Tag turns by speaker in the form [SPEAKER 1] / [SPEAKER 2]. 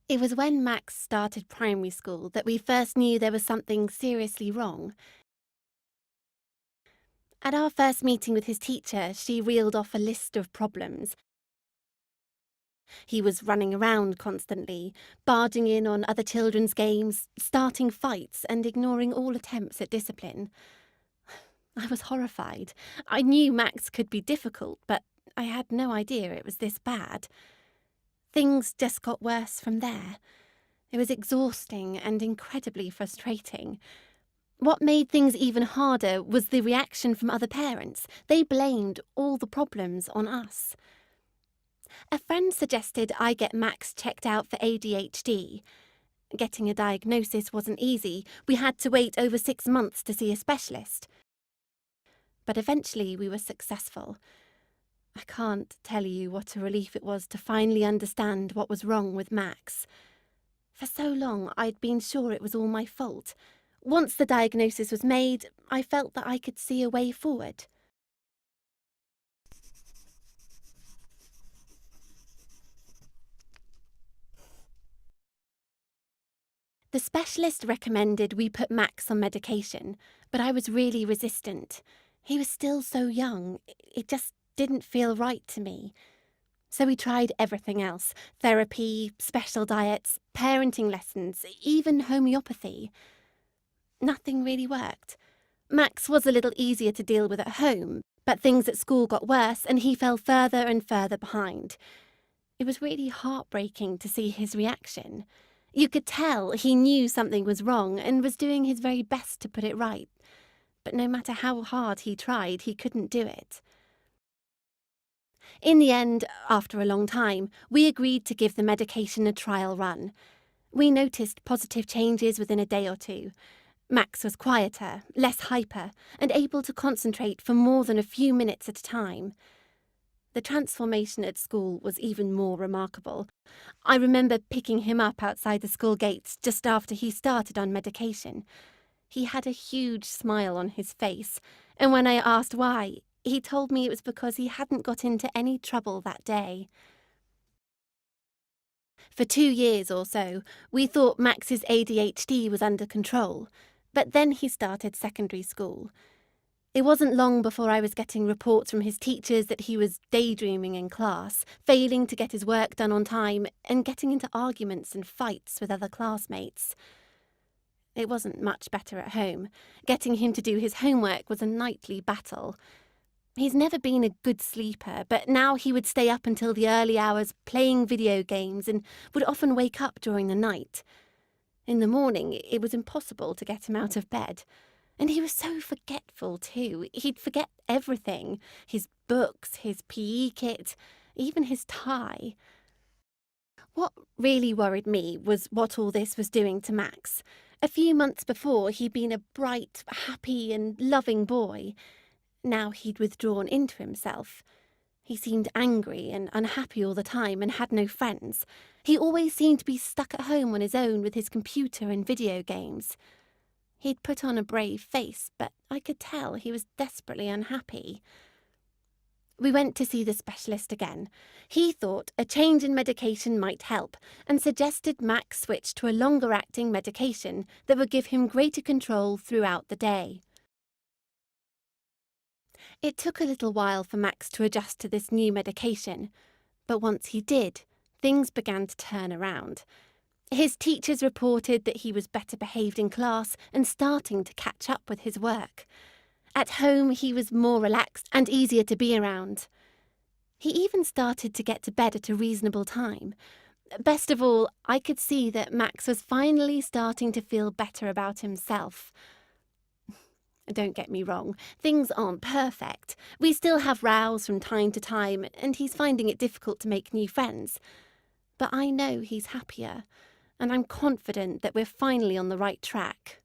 [SPEAKER 1] It was when Max started primary school that we first knew there was something seriously wrong. At our first meeting with his teacher, she reeled off a list of problems. He was running around constantly, barging in on other children's games, starting fights, and ignoring all attempts at discipline. I was horrified. I knew Max could be difficult, but I had no idea it was this bad. Things just got worse from there. It was exhausting and incredibly frustrating. What made things even harder was the reaction from other parents. They blamed all the problems on us. A friend suggested I get Max checked out for ADHD. Getting a diagnosis wasn't easy. We had to wait over 6 months to see a specialist. But eventually we were successful. I can't tell you what a relief it was to finally understand what was wrong with Max. For so long I'd been sure it was all my fault. Once the diagnosis was made, I felt that I could see a way forward. The specialist recommended we put Max on medication, but I was really resistant. He was still so young, it just didn't feel right to me. So we tried everything else: therapy, special diets, parenting lessons, even homeopathy. Nothing really worked. Max was a little easier to deal with at home, but things at school got worse and he fell further and further behind. It was really heartbreaking to see his reaction. You could tell he knew something was wrong and was doing his very best to put it right. But no matter how hard he tried, he couldn't do it. In the end, after a long time, we agreed to give the medication a trial run. We noticed positive changes within a day or two. Max was quieter, less hyper, and able to concentrate for more than a few minutes at a time. The transformation at school was even more remarkable. I remember picking him up outside the school gates just after he started on medication. He had a huge smile on his face, and when I asked why, he told me it was because he hadn't got into any trouble that day. For 2 years or so, we thought Max's ADHD was under control, but then he started secondary school. It wasn't long before I was getting reports from his teachers that he was daydreaming in class, failing to get his work done on time, and getting into arguments and fights with other classmates. It wasn't much better at home. Getting him to do his homework was a nightly battle. He's never been a good sleeper, but now he would stay up until the early hours playing video games and would often wake up during the night. In the morning, it was impossible to get him out of bed. And he was so forgetful, too. He'd forget everything: his books, his PE kit, even his tie. What really worried me was what all this was doing to Max. A few months before, he'd been a bright, happy, and loving boy. Now he'd withdrawn into himself. He seemed angry and unhappy all the time and had no friends. He always seemed to be stuck at home on his own with his computer and video games. He'd put on a brave face, but I could tell he was desperately unhappy. We went to see the specialist again. He thought a change in medication might help and suggested Max switch to a longer-acting medication that would give him greater control throughout the day. It took a little while for Max to adjust to this new medication, but once he did, things began to turn around. His teachers reported that he was better behaved in class and starting to catch up with his work. At home, he was more relaxed and easier to be around. He even started to get to bed at a reasonable time. Best of all, I could see that Max was finally starting to feel better about himself. Don't get me wrong, things aren't perfect. We still have rows from time to time, and he's finding it difficult to make new friends. But I know he's happier, and I'm confident that we're finally on the right track.